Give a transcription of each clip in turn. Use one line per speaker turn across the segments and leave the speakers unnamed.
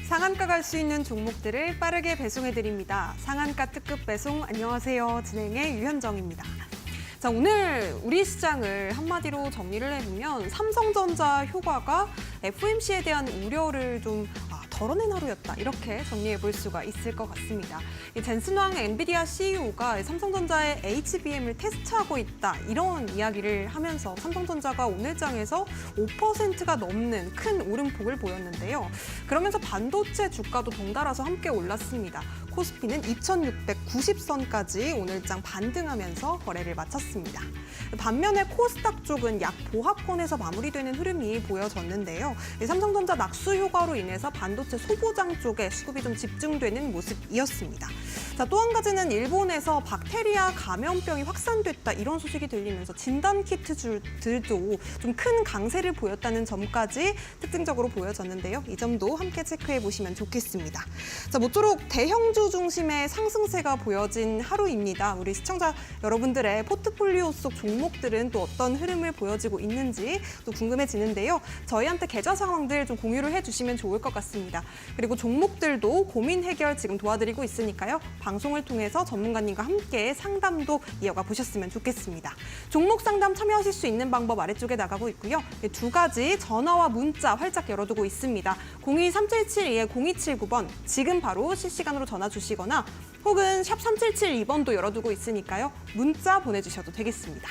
상한가 갈 수 있는 종목들을 빠르게 배송해드립니다. 상한가 특급 배송 안녕하세요. 진행의 유현정입니다. 자, 오늘 우리 시장을 한마디로 정리를 해보면 삼성전자 효과가 FOMC에 대한 우려를 좀 덜어낸 하루였다. 이렇게 정리해 볼 수가 있을 것 같습니다. 젠슨 왕 엔비디아 CEO가 삼성전자의 HBM을 테스트하고 있다. 이런 이야기를 하면서 삼성전자가 오늘 장에서 5%가 넘는 큰 오름폭을 보였는데요. 그러면서 반도체 주가도 덩달아서 함께 올랐습니다. 코스피는 2,690선까지 오늘 장 반등하면서 거래를 마쳤습니다. 반면에 코스닥 쪽은 약 보합권에서 마무리되는 흐름이 보여졌는데요. 삼성전자 낙수 효과로 인해서 반도체 소보장 쪽에 수급이 좀 집중되는 모습이었습니다. 자, 또 한 가지는 일본에서 박테리아 감염병이 확산됐다 이런 소식이 들리면서 진단키트들도 좀 큰 강세를 보였다는 점까지 특징적으로 보여졌는데요. 이 점도 함께 체크해 보시면 좋겠습니다. 자, 모쪼록 대형주 중심의 상승세가 보여진 하루입니다. 우리 시청자 여러분들의 포트폴리오 속 종목들은 또 어떤 흐름을 보여지고 있는지 또 궁금해지는데요. 저희한테 계좌 상황들 좀 공유를 해주시면 좋을 것 같습니다. 그리고 종목들도 고민 해결 지금 도와드리고 있으니까요. 방송을 통해서 전문가님과 함께 상담도 이어가 보셨으면 좋겠습니다. 종목 상담 참여하실 수 있는 방법 아래쪽에 나가고 있고요. 두 가지 전화와 문자 활짝 열어두고 있습니다. 02-3772-0279번 지금 바로 실시간으로 전화 주시거나 혹은 샵 3772번도 열어두고 있으니까요. 문자 보내주셔도 되겠습니다.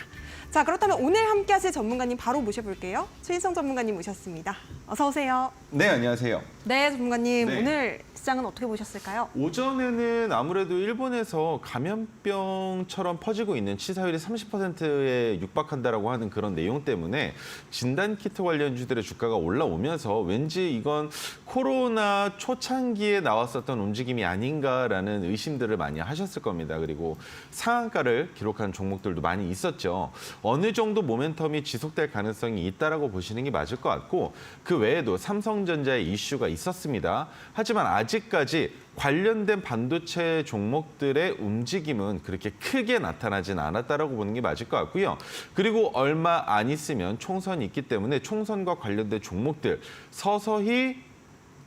자, 그렇다면 오늘 함께 하실 전문가님 바로 모셔볼게요. 최인성 전문가님 모셨습니다. 어서 오세요.
네, 안녕하세요.
네, 전문가님.
네.
오늘 시장은 어떻게 보셨을까요?
오전에는 아무래도 일본에서 감염병처럼 퍼지고 있는 치사율이 30%에 육박한다라고 하는 그런 내용 때문에 진단키트 관련주들의 주가가 올라오면서 왠지 이건 코로나 초창기에 나왔었던 움직임이 아닌가라는 의심들을 많이 하셨을 겁니다. 그리고 상한가를 기록한 종목들도 많이 있었죠. 어느 정도 모멘텀이 지속될 가능성이 있다라고 보시는 게 맞을 것 같고 그 외에도 삼성전자의 이슈가 있었습니다. 하지만 아직까지 관련된 반도체 종목들의 움직임은 그렇게 크게 나타나진 않았다라고 보는 게 맞을 것 같고요. 그리고 얼마 안 있으면 총선이 있기 때문에 총선과 관련된 종목들 서서히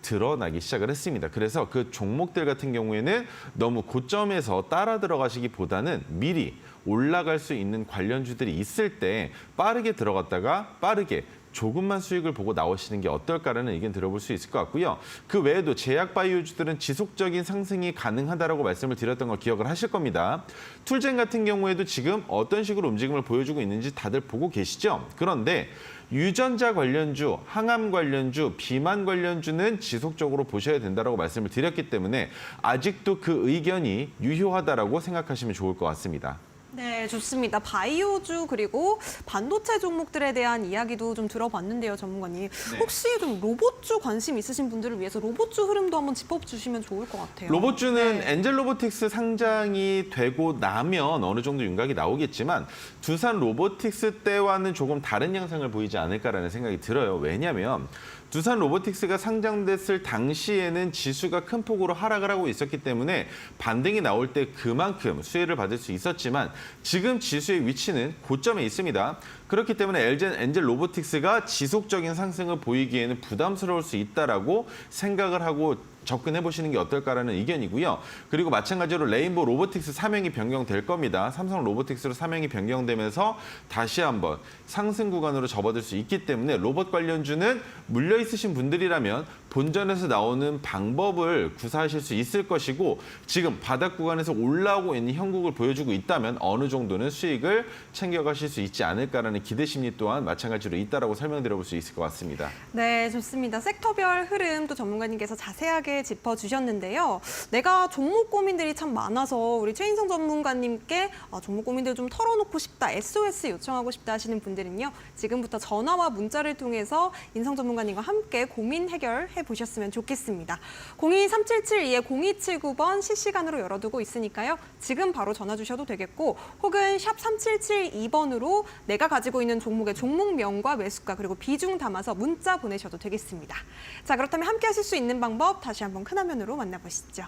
드러나기 시작을 했습니다. 그래서 그 종목들 같은 경우에는 너무 고점에서 따라 들어가시기보다는 미리 올라갈 수 있는 관련주들이 있을 때 빠르게 들어갔다가 빠르게 조금만 수익을 보고 나오시는 게 어떨까라는 의견 들어볼 수 있을 것 같고요. 그 외에도 제약바이오주들은 지속적인 상승이 가능하다라고 말씀을 드렸던 걸 기억을 하실 겁니다. 툴젠 같은 경우에도 지금 어떤 식으로 움직임을 보여주고 있는지 다들 보고 계시죠? 그런데 유전자 관련주, 항암 관련주, 비만 관련주는 지속적으로 보셔야 된다고 말씀을 드렸기 때문에 아직도 그 의견이 유효하다라고 생각하시면 좋을 것 같습니다.
네, 좋습니다. 바이오주 그리고 반도체 종목들에 대한 이야기도 좀 들어봤는데요, 전문가님.
네.
혹시 좀 로봇주 관심 있으신 분들을 위해서 로봇주 흐름도 한번 짚어주시면 좋을 것 같아요.
로봇주는
네.
엔젤 로보틱스 상장이 되고 나면 어느 정도 윤곽이 나오겠지만 두산 로보틱스 때와는 조금 다른 양상을 보이지 않을까라는 생각이 들어요. 왜냐하면 두산 로보틱스가 상장됐을 당시에는 지수가 큰 폭으로 하락을 하고 있었기 때문에 반등이 나올 때 그만큼 수혜를 받을 수 있었지만 지금 지수의 위치는 고점에 있습니다. 그렇기 때문에 엔젤 로보틱스가 지속적인 상승을 보이기에는 부담스러울 수 있다라고 생각을 하고 접근해 보시는 게 어떨까라는 의견이고요. 그리고 마찬가지로 레인보우 로보틱스 사명이 변경될 겁니다. 삼성 로보틱스로 사명이 변경되면서 다시 한번 상승 구간으로 접어들 수 있기 때문에 로봇 관련주는 물려 있으신 분들이라면 본전에서 나오는 방법을 구사하실 수 있을 것이고 지금 바닥 구간에서 올라오고 있는 형국을 보여주고 있다면 어느 정도는 수익을 챙겨가실 수 있지 않을까라는 기대 심리 또한 마찬가지로 있다라고 설명드려볼 수 있을 것 같습니다.
네, 좋습니다. 섹터별 흐름도 전문가님께서 자세하게 짚어주셨는데요. 내가 종목 고민들이 참 많아서 우리 최인성 전문가님께 종목 고민들 좀 털어놓고 싶다, SOS 요청하고 싶다 하시는 분들은요. 지금부터 전화와 문자를 통해서 인성 전문가님과 함께 고민 해결해 보셨으면 좋겠습니다. 02-3772-0279번 실시간으로 열어두고 있으니까요. 지금 바로 전화 주셔도 되겠고 혹은 샵 3772번으로 내가 가지고 있는 종목의 종목명과 매수가 그리고 비중 담아서 문자 보내셔도 되겠습니다. 자, 그렇다면 함께 하실 수 있는 방법 다시 한번 큰 화면으로 만나보시죠.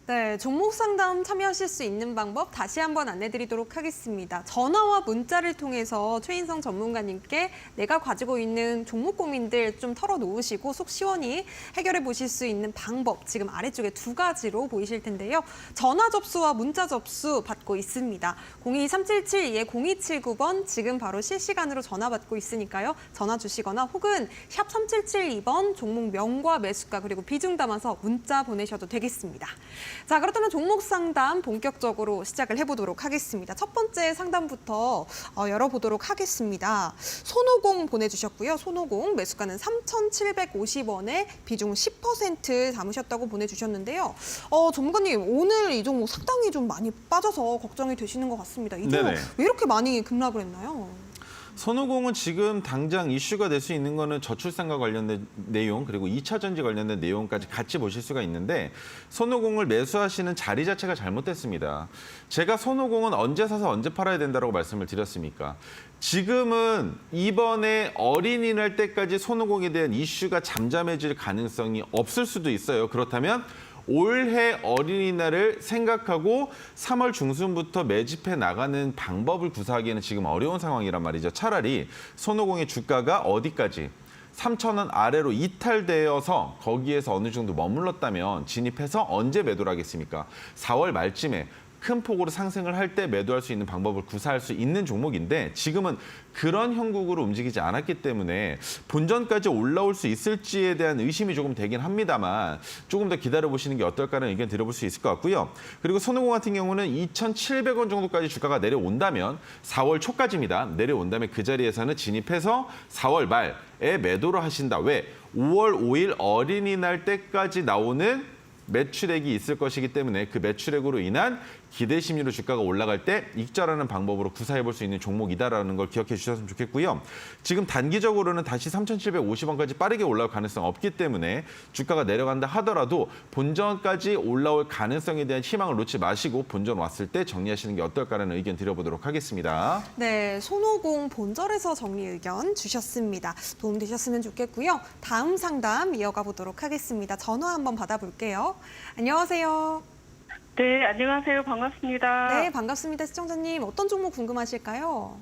네, 종목 상담 참여하실 수 있는 방법 다시 한번 안내드리도록 하겠습니다. 전화와 문자를 통해서 최인성 전문가님께 내가 가지고 있는 종목 고민들 좀 털어놓으시고 속 시원히 해결해 보실 수 있는 방법 지금 아래쪽에 2가지로 보이실 텐데요. 전화 접수와 문자 접수 받고 있습니다. 02377-0279번 지금 바로 실시간으로 전화 받고 있으니까요. 전화 주시거나 혹은 샵 3772번 종목명과 매수가 그리고 비중 담아서 문자 보내셔도 되겠습니다. 자, 그렇다면 종목 상담 본격적으로 시작을 해보도록 하겠습니다. 첫 번째 상담부터 열어보도록 하겠습니다. 손오공 보내주셨고요. 손오공 매수가는 3,750원에 비중 10% 담으셨다고 보내주셨는데요. 전문가님, 오늘 이 종목 상당히 좀 많이 빠져서 걱정이 되시는 것 같습니다. 이 종목
네네.
왜 이렇게 많이 급락을 했나요?
선호공은 지금 당장 이슈가 될 수 있는 거는 저출산과 관련된 내용 그리고 2차 전지 관련된 내용까지 같이 보실 수가 있는데 선호공을 매수하시는 자리 자체가 잘못됐습니다. 제가 선호공은 언제 사서 언제 팔아야 된다고 말씀을 드렸습니까? 지금은 이번에 어린이날 때까지 선호공에 대한 이슈가 잠잠해질 가능성이 없을 수도 있어요. 그렇다면 올해 어린이날을 생각하고 3월 중순부터 매집해 나가는 방법을 구사하기에는 지금 어려운 상황이란 말이죠. 차라리 손오공의 주가가 어디까지 3,000원 아래로 이탈되어서 거기에서 어느 정도 머물렀다면 진입해서 언제 매도를 하겠습니까? 4월 말쯤에 큰 폭으로 상승을 할 때 매도할 수 있는 방법을 구사할 수 있는 종목인데 지금은 그런 형국으로 움직이지 않았기 때문에 본전까지 올라올 수 있을지에 대한 의심이 조금 되긴 합니다만 조금 더 기다려보시는 게 어떨까라는 의견 드려볼 수 있을 것 같고요. 그리고 선호공 같은 경우는 2,700원 정도까지 주가가 내려온다면 4월 초까지입니다. 내려온다면 그 자리에서는 진입해서 4월 말에 매도를 하신다. 왜? 5월 5일 어린이날 때까지 나오는 매출액이 있을 것이기 때문에 그 매출액으로 인한 기대 심리로 주가가 올라갈 때 익절하는 방법으로 구사해 볼 수 있는 종목이다라는 걸 기억해 주셨으면 좋겠고요. 지금 단기적으로는 다시 3,750원까지 빠르게 올라올 가능성 없기 때문에 주가가 내려간다 하더라도 본전까지 올라올 가능성에 대한 희망을 놓지 마시고 본전 왔을 때 정리하시는 게 어떨까라는 의견 드려보도록 하겠습니다.
네, 손오공 본절에서 정리 의견 주셨습니다. 도움되셨으면 좋겠고요. 다음 상담 이어가 보도록 하겠습니다. 전화 한번 받아볼게요. 안녕하세요.
네, 안녕하세요. 반갑습니다.
네, 반갑습니다. 시청자님. 어떤 종목 궁금하실까요?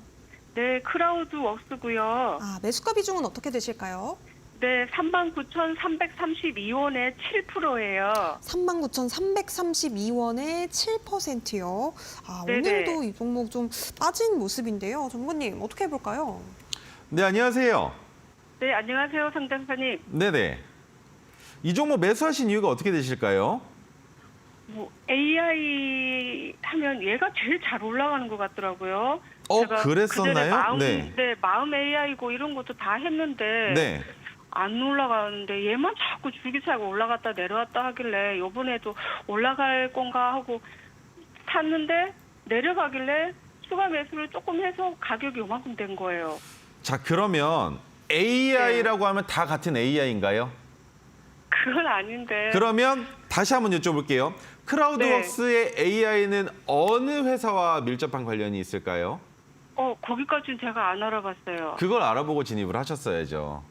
네, 크라우드 웍스고요.
아, 매수가 비중은 어떻게 되실까요?
네, 39,332원에 7%예요.
39,332원에 7%요. 아,
네네.
오늘도 이 종목 좀 빠진 모습인데요. 전문가님, 어떻게 해볼까요?
네, 안녕하세요.
네, 안녕하세요. 상담사님.
네네. 이 종목 매수하신 이유가 어떻게 되실까요?
뭐 AI 하면 얘가 제일 잘 올라가는 것 같더라고요. 제가
그랬었나요?
그전에 마음,
네.
네, 마음 AI고 이런 것도 다 했는데
네.
안 올라가는데 얘만 자꾸 줄기차고 올라갔다 내려왔다 하길래 이번에도 올라갈 건가 하고 샀는데 내려가길래 추가 매수를 조금 해서 가격이 요만큼 된 거예요.
자, 그러면 AI라고 하면 다 같은 AI인가요?
그건 아닌데.
그러면 다시 한번 여쭤볼게요. 크라우드웍스의 AI는 어느 회사와 밀접한 관련이 있을까요?
거기까지는 제가 안 알아봤어요.
그걸 알아보고 진입을 하셨어야죠.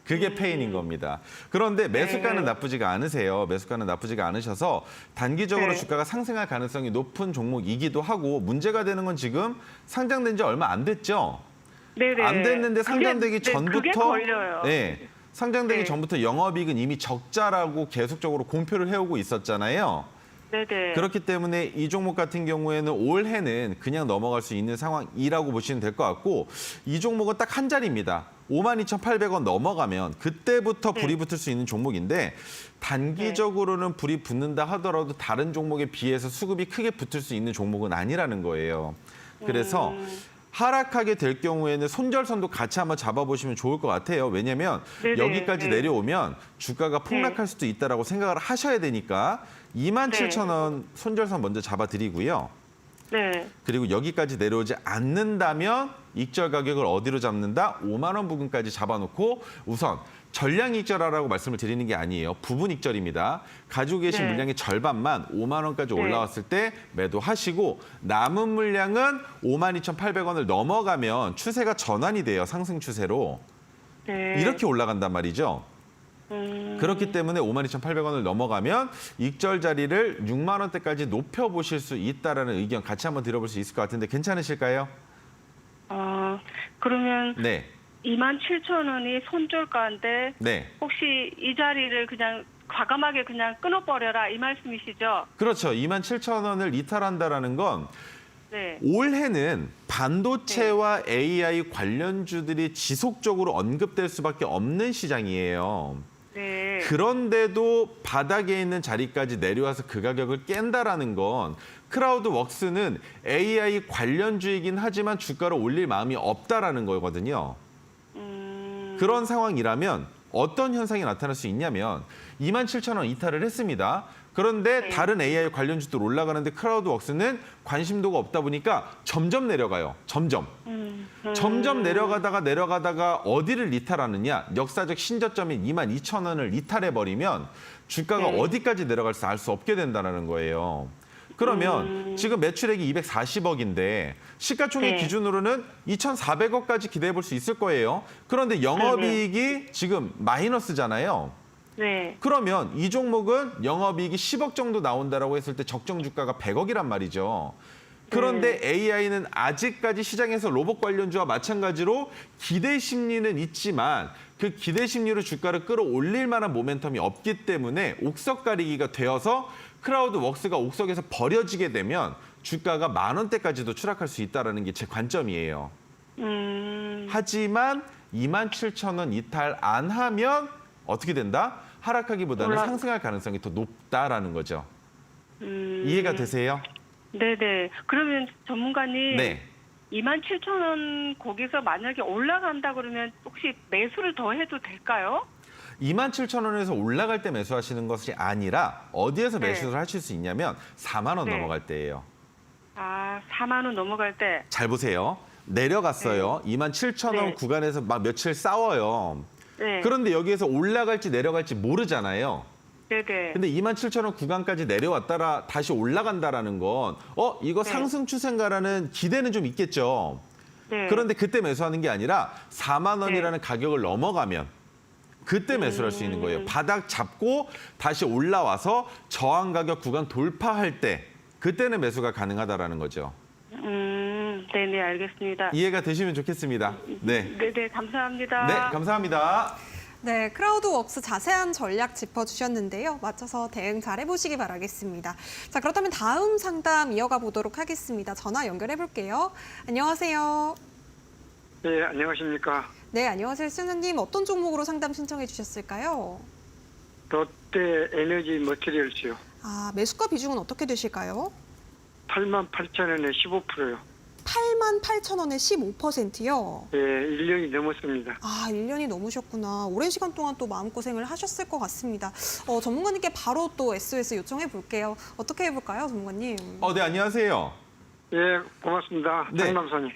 그게 페인인 겁니다. 그런데 매수가는
네.
나쁘지가 않으세요. 매수가는 나쁘지가 않으셔서 단기적으로
네.
주가가 상승할 가능성이 높은 종목이기도 하고 문제가 되는 건 지금 상장된 지 얼마 안 됐죠?
네네.
안 됐는데 상장되기 전부터
그게 걸려요.
네, 상장되기
네.
전부터 영업이익은 이미 적자라고 계속적으로 공표를 해오고 있었잖아요.
네네.
그렇기 때문에 이 종목 같은 경우에는 올해는 그냥 넘어갈 수 있는 상황이라고 보시면 될 것 같고 이 종목은 딱 한 자리입니다. 52,800원 넘어가면 그때부터 불이 붙을 수 있는 종목인데 단기적으로는 불이 붙는다 하더라도 다른 종목에 비해서 수급이 크게 붙을 수 있는 종목은 아니라는 거예요. 그래서 하락하게 될 경우에는 손절선도 같이 한번 잡아보시면 좋을 것 같아요. 왜냐하면
네네.
여기까지
네.
내려오면 주가가 폭락할 수도 있다라고 생각을 하셔야 되니까 27,000원 손절선 먼저 잡아드리고요.
네.
그리고 여기까지 내려오지 않는다면 익절 가격을 어디로 잡는다? 5만 원 부근까지 잡아놓고 우선 전량 익절하라고 말씀을 드리는 게 아니에요. 부분 익절입니다. 가지고 계신
네.
물량의 절반만 5만 원까지
네.
올라왔을 때 매도하시고 남은 물량은 52,800원을 넘어가면 추세가 전환이 돼요. 상승 추세로.
네.
이렇게 올라간단 말이죠. 그렇기 때문에 52,800원을 넘어가면 익절 자리를 6만 원대까지 높여보실 수 있다라는 의견 같이 한번 들어볼 수 있을 것 같은데 괜찮으실까요?
그러면
네.
27,000원이 손절가인데
네.
혹시 이 자리를 그냥 과감하게 그냥 끊어버려라 이 말씀이시죠?
그렇죠. 27,000원을 이탈한다라는 건
네.
올해는 반도체와 AI 관련주들이 지속적으로 언급될 수밖에 없는 시장이에요.
네.
그런데도 바닥에 있는 자리까지 내려와서 그 가격을 깬다라는 건 크라우드웍스는 AI 관련주이긴 하지만 주가를 올릴 마음이 없다라는 거거든요. 그런 상황이라면 어떤 현상이 나타날 수 있냐면 27,000원 이탈을 했습니다. 그런데
네.
다른 AI 관련주들 올라가는데 크라우드웍스는 관심도가 없다 보니까 점점 내려가요. 점점 내려가다가 어디를 이탈하느냐. 역사적 신저점인 22,000원을 이탈해버리면 주가가
네.
어디까지 내려갈지 알 수 없게 된다는 거예요. 그러면 지금 매출액이 240억인데 시가총액
네.
기준으로는 2,400억까지 기대해 볼 수 있을 거예요. 그런데 영업이익이 지금 마이너스잖아요.
네.
그러면 이 종목은 영업이익이 10억 정도 나온다라고 했을 때 적정 주가가 100억이란 말이죠. 그런데 AI는 아직까지 시장에서 로봇 관련주와 마찬가지로 기대 심리는 있지만 그 기대 심리로 주가를 끌어올릴 만한 모멘텀이 없기 때문에 옥석 가리기가 되어서 크라우드웍스가 옥석에서 버려지게 되면 주가가 10,000원대까지도 추락할 수 있다는 게 제 관점이에요. 하지만 27,000원 이탈 안 하면 어떻게 된다? 하락하기보다는 상승할 가능성이 더 높다라는 거죠. 이해가 되세요?
네네. 그러면 전문가님
네.
27,000원 거기서 만약에 올라간다 그러면 혹시 매수를 더 해도 될까요?
27,000원에서 올라갈 때 매수하시는 것이 아니라 어디에서
네.
매수를 하실 수 있냐면 4만 원
네.
넘어갈 때예요.
4만 원 넘어갈 때.
잘 보세요. 내려갔어요. 27,000원
네.
구간에서 막 며칠 싸워요.
네.
그런데 여기에서 올라갈지 내려갈지 모르잖아요.
네네.
근데 27,000원 구간까지 내려왔다라 다시 올라간다라는 건 이거
네.
상승 추세인가라는 기대는 좀 있겠죠.
네.
그런데 그때 매수하는 게 아니라 4만 원이라는 가격을 넘어가면 그때 매수를 할 수 있는 거예요. 바닥 잡고 다시 올라와서 저항 가격 구간 돌파할 때 그때는 매수가 가능하다라는 거죠.
네네, 알겠습니다.
이해가 되시면 좋겠습니다. 네.
네네, 감사합니다.
네, 감사합니다.
네, 크라우드웍스 자세한 전략 짚어주셨는데요. 맞춰서 대응 잘 해보시기 바라겠습니다. 자, 그렇다면 다음 상담 이어가 보도록 하겠습니다. 전화 연결해 볼게요. 안녕하세요.
네, 안녕하십니까.
네, 안녕하세요. 시청자님 어떤 종목으로 상담 신청해 주셨을까요?
롯데 에너지 머티리얼스요.
매수가 비중은 어떻게 되실까요?
88,000원에 15%요.
88,000원에 15%요.
예, 1년이 넘었습니다.
1년이 넘으셨구나. 오랜 시간 동안 또 마음고생을 하셨을 것 같습니다. 전문가님께 바로 또 SOS 요청해 볼게요. 어떻게 해볼까요, 전문가님?
네, 안녕하세요.
예, 고맙습니다.
네.
상담선이.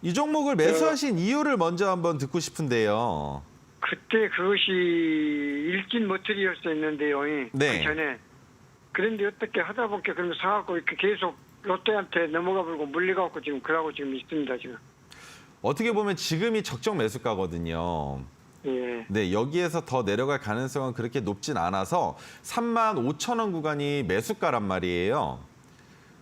이 종목을 매수하신 이유를 먼저 한번 듣고 싶은데요.
그때 그것이 일진 머티리얼스였는데요.
네.
그 전에. 그런데 어떻게 하다 보니까 그러면 사갖고 이렇게 계속 롯데한테 넘어가 버리고 물려갖고 지금 그러고 지금 있습니다, 지금.
어떻게 보면 지금이 적정 매수가거든요.
예.
네, 여기에서 더 내려갈 가능성은 그렇게 높진 않아서 35,000원 구간이 매수가란 말이에요.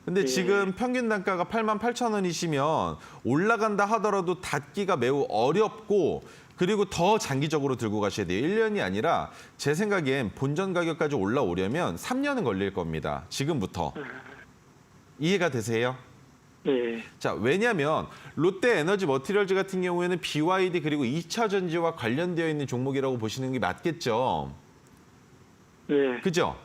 근데 지금 평균 단가가 88,000원이시면 올라간다 하더라도 닫기가 매우 어렵고 그리고 더 장기적으로 들고 가셔야 돼요. 1년이 아니라 제 생각엔 본전 가격까지 올라오려면 3년은 걸릴 겁니다. 지금부터. 이해가 되세요?
예.
자, 왜냐하면 롯데 에너지 머티리얼즈 같은 경우에는 BYD 그리고 2차 전지와 관련되어 있는 종목이라고 보시는 게 맞겠죠?
예.
그죠?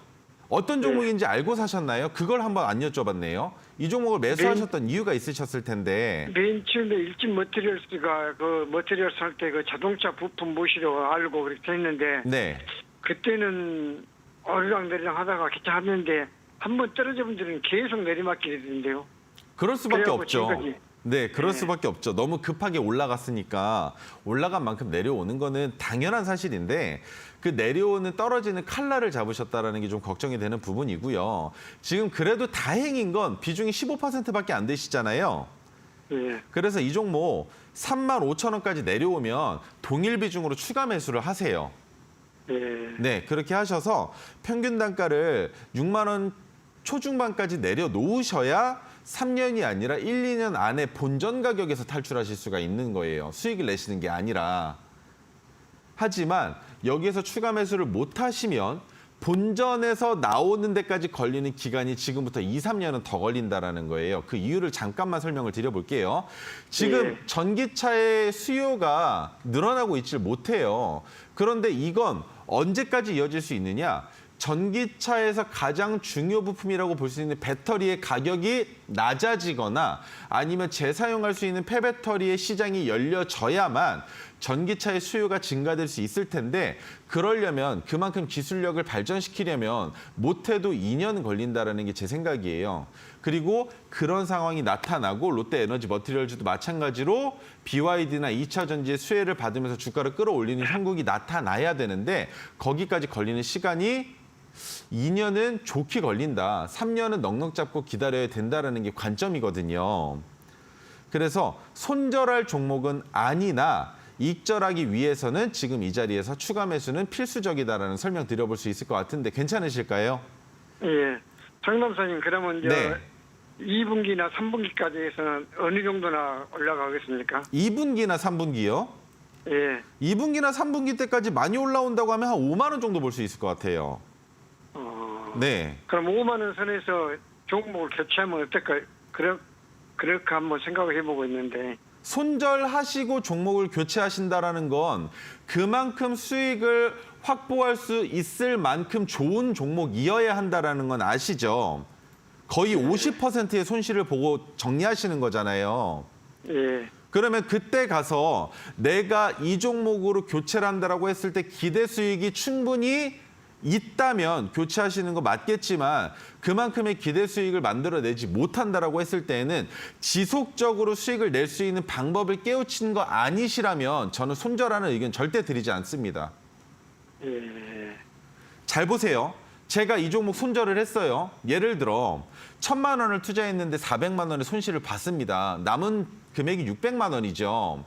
어떤 종목인지 알고 사셨나요? 그걸 한번 안 여쭤봤네요. 이 종목을 매수하셨던 이유가 있으셨을 텐데.
맨 처음에 일진 머티리얼스가 그 머티리얼스 할 때 그 자동차 부품 모시러 알고 그렇게 했는데
네.
그때는 어리락내리락 하다가 기차 하는데 한번 떨어져 본 데는 계속 내리막길이 되는데요.
그럴 수밖에
그래갖고
없죠.
지금까지.
네, 그럴
네.
수밖에 없죠. 너무 급하게 올라갔으니까 올라간 만큼 내려오는 거는 당연한 사실인데 그 내려오는 떨어지는 칼날을 잡으셨다라는 게 좀 걱정이 되는 부분이고요. 지금 그래도 다행인 건 비중이 15%밖에 안 되시잖아요.
예.
그래서 이 종목 35,000원까지 내려오면 동일 비중으로 추가 매수를 하세요.
예.
네, 그렇게 하셔서 평균 단가를 6만 원 초중반까지 내려놓으셔야 3년이 아니라 1, 2년 안에 본전 가격에서 탈출하실 수가 있는 거예요. 수익을 내시는 게 아니라. 하지만 여기에서 추가 매수를 못 하시면 본전에서 나오는 데까지 걸리는 기간이 지금부터 2, 3년은 더 걸린다라는 거예요. 그 이유를 잠깐만 설명을 드려볼게요. 지금
예.
전기차의 수요가 늘어나고 있질 못해요. 그런데 이건 언제까지 이어질 수 있느냐? 전기차에서 가장 중요 부품이라고 볼 수 있는 배터리의 가격이 낮아지거나 아니면 재사용할 수 있는 폐배터리의 시장이 열려져야만 전기차의 수요가 증가될 수 있을 텐데 그러려면 그만큼 기술력을 발전시키려면 못해도 2년 걸린다는 게 제 생각이에요. 그리고 그런 상황이 나타나고 롯데에너지 머티리얼즈도 마찬가지로 BYD나 2차 전지의 수혜를 받으면서 주가를 끌어올리는 형국이 나타나야 되는데 거기까지 걸리는 시간이 2년은 좋게 걸린다. 3년은 넉넉 잡고 기다려야 된다는 게 관점이거든요. 그래서 손절할 종목은 아니나 익절하기 위해서는 지금 이 자리에서 추가 매수는 필수적이다라는 설명 드려볼 수 있을 것 같은데 괜찮으실까요?
예. 정남사님, 그러면 이제
네.
2분기나 3분기까지 해서는 어느 정도나 올라가겠습니까?
2분기나 3분기요?
예.
2분기나 3분기 때까지 많이 올라온다고 하면 한 5만 원 정도 볼 수 있을 것 같아요. 네.
그럼 5만 원 선에서 종목을 교체하면 어떨까? 그렇게 한번 생각을 해보고 있는데.
손절하시고 종목을 교체하신다라는 건 그만큼 수익을 확보할 수 있을 만큼 좋은 종목이어야 한다라는 건 아시죠? 거의 50%의 손실을 보고 정리하시는 거잖아요.
예.
그러면 그때 가서 내가 이 종목으로 교체를 한다라고 했을 때 기대 수익이 충분히 있다면 교체하시는 거 맞겠지만 그만큼의 기대 수익을 만들어내지 못한다라고 했을 때에는 지속적으로 수익을 낼 수 있는 방법을 깨우친 거 아니시라면 저는 손절하는 의견 절대 드리지 않습니다.
예.
잘 보세요. 제가 이 종목 손절을 했어요. 예를 들어 1,000만 원을 투자했는데 400만 원의 손실을 봤습니다. 남은 금액이 600만 원이죠.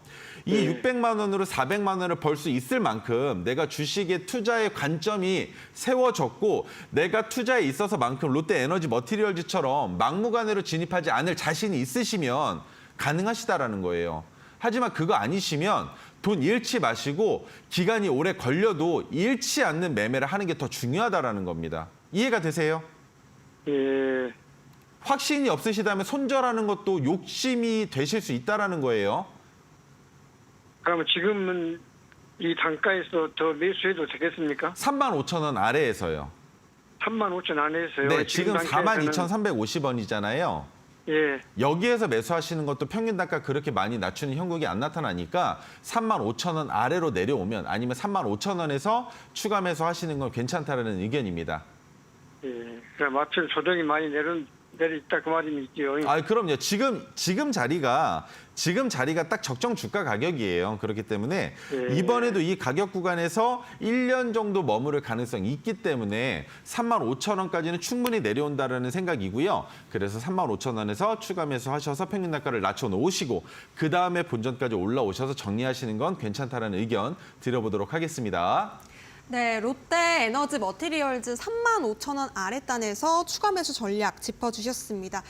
이
네.
600만 원으로 400만 원을 벌 수 있을 만큼 내가 주식의 투자의 관점이 세워졌고 내가 투자에 있어서만큼 롯데에너지 머티리얼즈처럼 막무가내로 진입하지 않을 자신이 있으시면 가능하시다라는 거예요. 하지만 그거 아니시면 돈 잃지 마시고 기간이 오래 걸려도 잃지 않는 매매를 하는 게 더 중요하다라는 겁니다. 이해가 되세요?
예.
확신이 없으시다면 손절하는 것도 욕심이 되실 수 있다라는 거예요.
그러면 지금은 이 단가에서 더 매수해도 되겠습니까?
35,000원 아래에서요.
35,000 안에서요.
네, 지금
단가에서는
42,350원이잖아요.
예.
여기에서 매수하시는 것도 평균 단가 그렇게 많이 낮추는 형국이 안 나타나니까 35,000원 아래로 내려오면 아니면 35,000원에서 추가 매수하시는 건 괜찮다라는 의견입니다.
예. 그럼 마침 조정이 많이 내려있다 그 말이죠.
아, 그럼요. 지금 자리가 딱 적정 주가 가격이에요. 그렇기 때문에
예.
이번에도 이 가격 구간에서 1년 정도 머무를 가능성이 있기 때문에 35,000원까지는 충분히 내려온다라는 생각이고요. 그래서 35,000원에서 추가 매수하셔서 평균 단가를 낮춰 놓으시고 그다음에 본전까지 올라오셔서 정리하시는 건 괜찮다라는 의견 드려보도록 하겠습니다.
네, 롯데에너지 머티리얼즈 35,000원 아랫단에서 추가 매수 전략 짚어주셨습니다.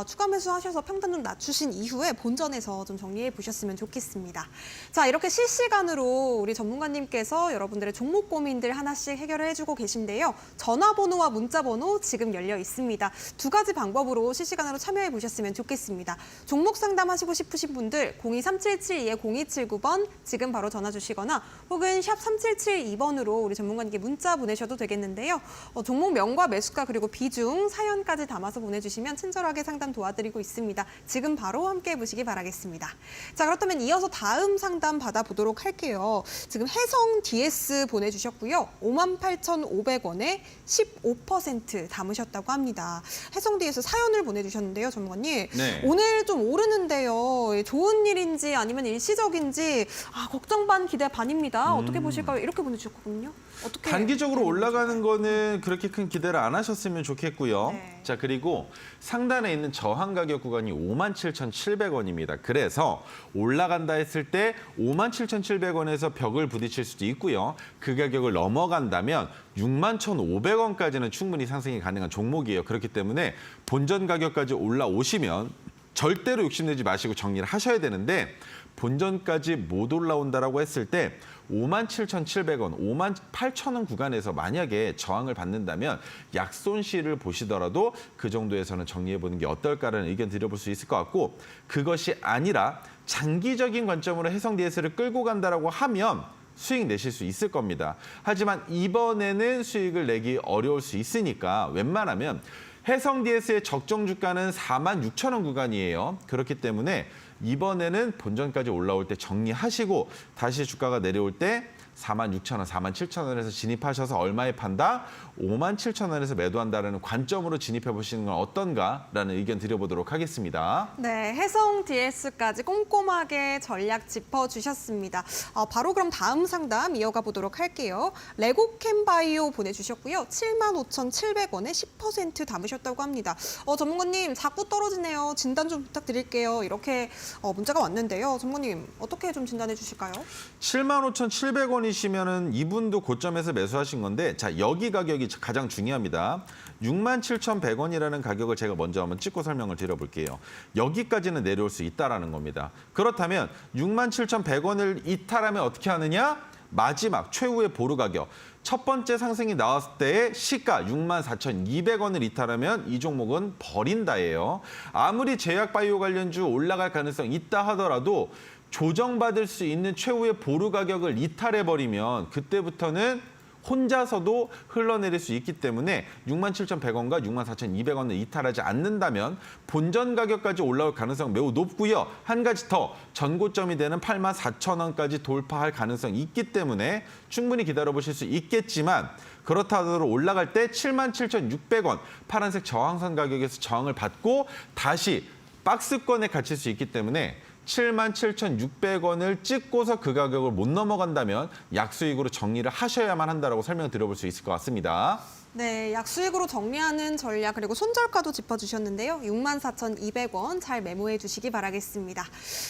추가 매수하셔서 평단 좀 낮추신 이후에 본전에서 좀 정리해 보셨으면 좋겠습니다. 자, 이렇게 실시간으로 우리 전문가님께서 여러분들의 종목 고민들 하나씩 해결을 해주고 계신데요. 전화번호와 문자번호 지금 열려 있습니다. 두 가지 방법으로 실시간으로 참여해 보셨으면 좋겠습니다. 종목 상담하시고 싶으신 분들 023772-0279번 지금 바로 전화 주시거나 혹은 샵 3772번으로 우리 전문가님께 문자 보내셔도 되겠는데요. 종목명과 매수가 그리고 비중, 사연까지 담아서 보내주시면 친절하게 상담 도와드리고 있습니다. 지금 바로 함께 해보시기 바라겠습니다. 자, 그렇다면 이어서 다음 상담 받아보도록 할게요. 지금 해성 DS 보내주셨고요. 58,500원에 15% 담으셨다고 합니다. 해성 DS 사연을 보내주셨는데요, 전문가님.
네.
오늘 좀 오르는데요. 좋은 일인지 아니면 일시적인지 걱정 반 기대 반입니다. 어떻게 보실까요? 이렇게 보내주셨거든요. 올라가거든요. 어떻게
단기적으로
되는
올라가는
건가요?
거는 그렇게 큰 기대를 안 하셨으면 좋겠고요.
네.
자, 그리고 상단에 있는 저항 가격 구간이 57,700원입니다. 그래서 올라간다 했을 때 57,700원에서 벽을 부딪힐 수도 있고요. 그 가격을 넘어간다면 61,500원까지는 충분히 상승이 가능한 종목이에요. 그렇기 때문에 본전 가격까지 올라오시면 절대로 욕심내지 마시고 정리를 하셔야 되는데 본전까지 못 올라온다라고 했을 때 57,700원, 58,000원 구간에서 만약에 저항을 받는다면 약손실을 보시더라도 그 정도에서는 정리해보는 게 어떨까라는 의견 드려볼 수 있을 것 같고 그것이 아니라 장기적인 관점으로 해성 DS를 끌고 간다라고 하면 수익 내실 수 있을 겁니다. 하지만 이번에는 수익을 내기 어려울 수 있으니까 웬만하면 해성 DS의 적정 주가는 46,000원 구간이에요. 그렇기 때문에 이번에는 본전까지 올라올 때 정리하시고 다시 주가가 내려올 때 46,000원, 47,000원에서 진입하셔서 얼마에 판다? 57,000원에서 매도한다는 관점으로 진입해 보시는 건 어떤가라는 의견 드려보도록 하겠습니다.
네, 해성 DS까지 꼼꼼하게 전략 짚어주셨습니다. 바로 그럼 다음 상담 이어가 보도록 할게요. 레고캠바이오 보내주셨고요. 75,700원에 10% 담으셨다고 합니다. 전문가님, 자꾸 떨어지네요. 진단 좀 부탁드릴게요. 이렇게 문자가 왔는데요. 전문가님, 어떻게 좀 진단해 주실까요?
75,700원이시면은 이분도 고점에서 매수하신 건데 자, 여기 가격이 가장 중요합니다. 67,100원이라는 가격을 제가 먼저 한번 찍고 설명을 드려볼게요. 여기까지는 내려올 수 있다라는 겁니다. 그렇다면 67,100원을 이탈하면 어떻게 하느냐? 마지막 최후의 보루 가격. 첫 번째 상승이 나왔을 때의 시가 64,200원을 이탈하면 이 종목은 버린다예요. 아무리 제약바이오 관련주 올라갈 가능성 있다 하더라도 조정받을 수 있는 최후의 보루 가격을 이탈해버리면 그때부터는 혼자서도 흘러내릴 수 있기 때문에 67,100원과 64,200원을 이탈하지 않는다면 본전 가격까지 올라올 가능성 매우 높고요. 한 가지 더 전고점이 되는 84,000원까지 돌파할 가능성이 있기 때문에 충분히 기다려보실 수 있겠지만 그렇다 하더라도 올라갈 때 77,600원 파란색 저항선 가격에서 저항을 받고 다시 박스권에 갇힐 수 있기 때문에 77,600원을 찍고서 그 가격을 못 넘어간다면 약수익으로 정리를 하셔야만 한다라고 설명드려볼 수 있을 것 같습니다.
네, 약수익으로 정리하는 전략 그리고 손절가도 짚어주셨는데요. 64,200원 잘 메모해 주시기 바라겠습니다.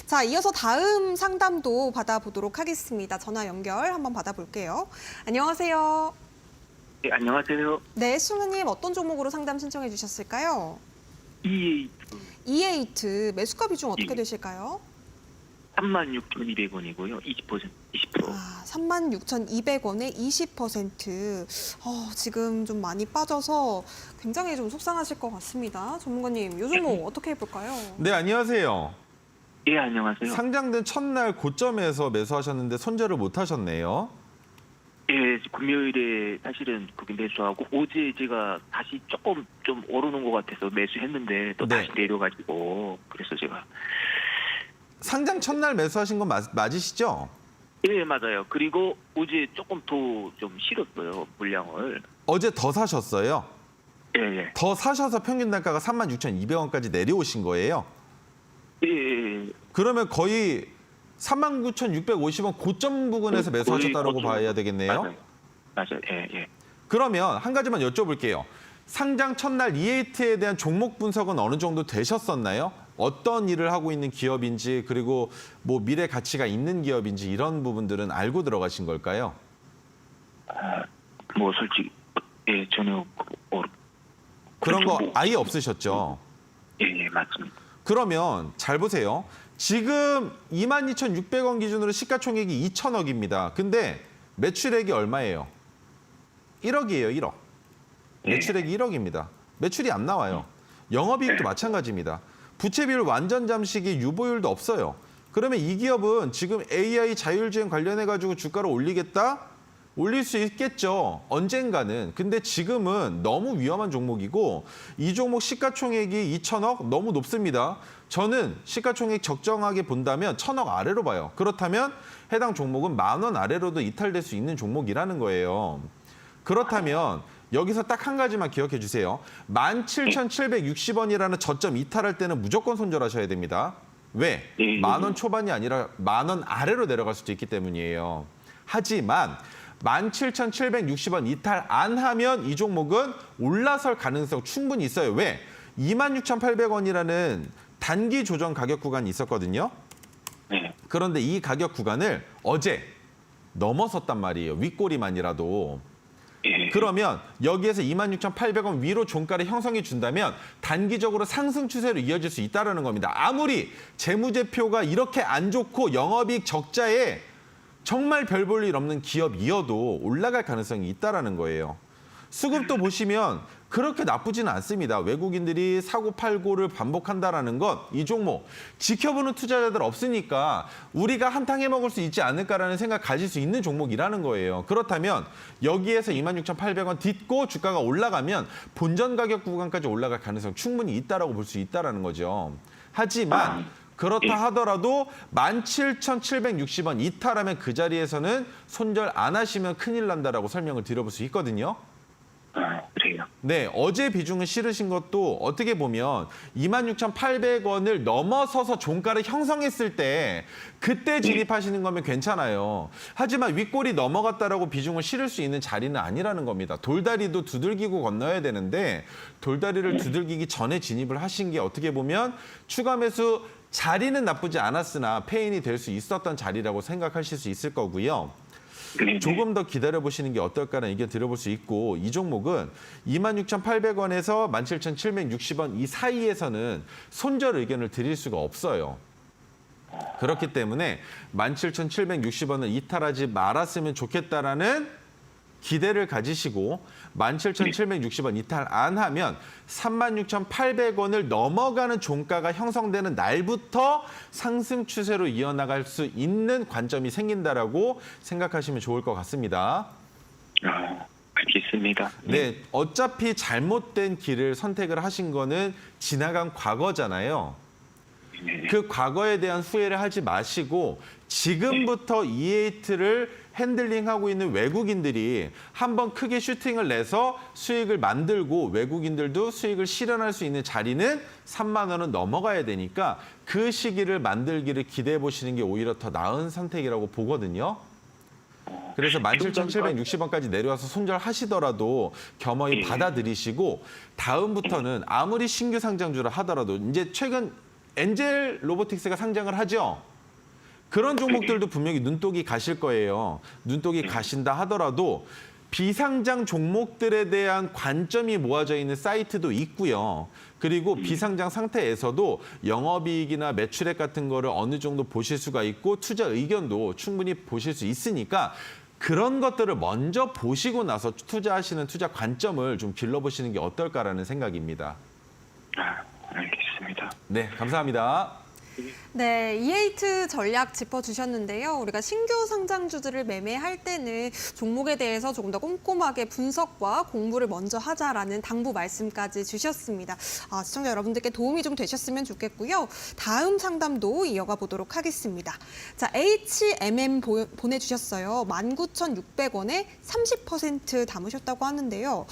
자, 이어서 다음 상담도 받아보도록 하겠습니다. 전화 연결 한번 받아볼게요. 안녕하세요.
네, 안녕하세요.
네, 수능님 어떤 종목으로 상담 신청해 주셨을까요?
EA
E8 매수가 비중 어떻게
예.
되실까요?
36,200원이고요. 20%.
아, 36,200원에 20%. 지금 좀 많이 빠져서 굉장히 좀 속상하실 것 같습니다. 전문가님, 요 종목 어떻게 해볼까요?
네, 안녕하세요.
예, 안녕하세요.
상장된 첫날 고점에서 매수하셨는데 손절을 못 하셨네요.
예, 금요일에 사실은 그게 매수하고 어제 제가 다시 조금 좀 오르는 것 같아서 매수했는데 또
네.
다시 내려가지고 그래서 제가
상장 첫날 매수하신 건 맞으시죠?
예, 맞아요. 그리고 어제 조금 더 좀 실었어요, 물량을.
어제 더 사셨어요?
예, 예.
더 사셔서 평균 단가가 36,200원까지 내려오신 거예요?
예, 예.
그러면 거의 39,650원 고점 부근에서
거의
매수하셨다고
고점.
봐야 되겠네요.
맞아요. 예, 예.
그러면 한 가지만 여쭤볼게요. 상장 첫날 E8에 대한 종목 분석은 어느 정도 되셨었나요? 어떤 일을 하고 있는 기업인지 그리고 뭐 미래 가치가 있는 기업인지 이런 부분들은 알고 들어가신 걸까요?
뭐 솔직히 예, 전혀
그런 거
뭐,
아예 없으셨죠?
예, 예, 맞습니다.
그러면 잘 보세요. 지금 22,600원 기준으로 시가총액이 2천억입니다. 근데 매출액이 얼마예요? 1억이에요, 1억. 매출액이 1억입니다. 매출이 안 나와요. 영업이익도 마찬가지입니다. 부채 비율 완전 잠식이 유보율도 없어요. 그러면 이 기업은 지금 AI 자율주행 관련해가지고 주가를 올리겠다? 올릴 수 있겠죠. 언젠가는. 근데 지금은 너무 위험한 종목이고 이 종목 시가총액이 2천억 너무 높습니다. 저는 시가총액 적정하게 본다면 1,000억 아래로 봐요. 그렇다면 해당 종목은 10,000원 아래로도 이탈될 수 있는 종목이라는 거예요. 그렇다면 여기서 딱 한 가지만 기억해 주세요. 17,760원이라는 저점 이탈할 때는 무조건 손절하셔야 됩니다. 왜? 10,000원 초반이 아니라 10,000원 아래로 내려갈 수도 있기 때문이에요. 하지만 17,760원 이탈 안 하면 이 종목은 올라설 가능성 충분히 있어요. 왜? 26,800원이라는 단기 조정 가격 구간이 있었거든요.
네.
그런데 이 가격 구간을 어제 넘어섰단 말이에요. 윗꼬리만이라도.
예.
그러면 여기에서 26,800원 위로 종가를 형성해 준다면 단기적으로 상승 추세로 이어질 수 있다는 겁니다. 아무리 재무제표가 이렇게 안 좋고 영업이익 적자에 정말 별 볼 일 없는 기업이어도 올라갈 가능성이 있다는 거예요. 수급도 보시면 그렇게 나쁘지는 않습니다. 외국인들이 사고 팔고를 반복한다는 건 이 종목 지켜보는 투자자들 없으니까 우리가 한탕 해먹을 수 있지 않을까라는 생각 가질 수 있는 종목이라는 거예요. 그렇다면 여기에서 26,800원 딛고 주가가 올라가면 본전 가격 구간까지 올라갈 가능성 충분히 있다라고 볼 수 있다는 거죠. 하지만 그렇다 하더라도 17,760원 이탈하면 그 자리에서는 손절 안 하시면 큰일 난다라고 설명을 드려볼 수 있거든요.
그래요.
네, 어제 비중을 실으신 것도 어떻게 보면 26,800원을 넘어서서 종가를 형성했을 때 그때 진입하시는 거면 괜찮아요. 하지만 윗골이 넘어갔다라고 비중을 실을 수 있는 자리는 아니라는 겁니다. 돌다리도 두들기고 건너야 되는데 돌다리를 두들기기 전에 진입을 하신 게 어떻게 보면 추가 매수 자리는 나쁘지 않았으나 페인이 될 수 있었던 자리라고 생각하실 수 있을 거고요. 조금 더 기다려보시는 게 어떨까라는 의견 드려볼 수 있고 이 종목은 26,800원에서 17,760원 이 사이에서는 손절 의견을 드릴 수가 없어요. 그렇기 때문에 17,760원을 이탈하지 말았으면 좋겠다라는 기대를 가지시고 17,760원 이탈 안 하면 36,800원을 넘어가는 종가가 형성되는 날부터 상승 추세로 이어나갈 수 있는 관점이 생긴다라고 생각하시면 좋을 것 같습니다.
알겠습니다.
네, 어차피 잘못된 길을 선택을 하신 거는 지나간 과거잖아요. 그 과거에 대한 후회를 하지 마시고 지금부터 E8를 핸들링하고 있는 외국인들이 한번 크게 슈팅을 내서 수익을 만들고 외국인들도 수익을 실현할 수 있는 자리는 3만 원은 넘어가야 되니까 그 시기를 만들기를 기대해 보시는 게 오히려 더 나은 선택이라고 보거든요. 그래서 17,760원까지 내려와서 손절하시더라도 겸허히 받아들이시고 다음부터는 아무리 신규 상장주를 하더라도 이제 최근 엔젤 로보틱스가 상장을 하죠. 그런 종목들도 분명히 눈독이 가실 거예요. 눈독이 가신다 하더라도 비상장 종목들에 대한 관점이 모아져 있는 사이트도 있고요. 그리고 비상장 상태에서도 영업이익이나 매출액 같은 거를 어느 정도 보실 수가 있고 투자 의견도 충분히 보실 수 있으니까 그런 것들을 먼저 보시고 나서 투자하시는 투자 관점을 좀 길러보시는 게 어떨까라는 생각입니다.
알겠습니다.
네, 감사합니다.
네, E8 전략 짚어주셨는데요. 우리가 신규 상장주들을 매매할 때는 종목에 대해서 조금 더 꼼꼼하게 분석과 공부를 먼저 하자라는 당부 말씀까지 주셨습니다. 시청자 여러분들께 도움이 좀 되셨으면 좋겠고요. 다음 상담도 이어가 보도록 하겠습니다. 자, HMM 보내주셨어요. 19,600원에 30% 담으셨다고 하는데요.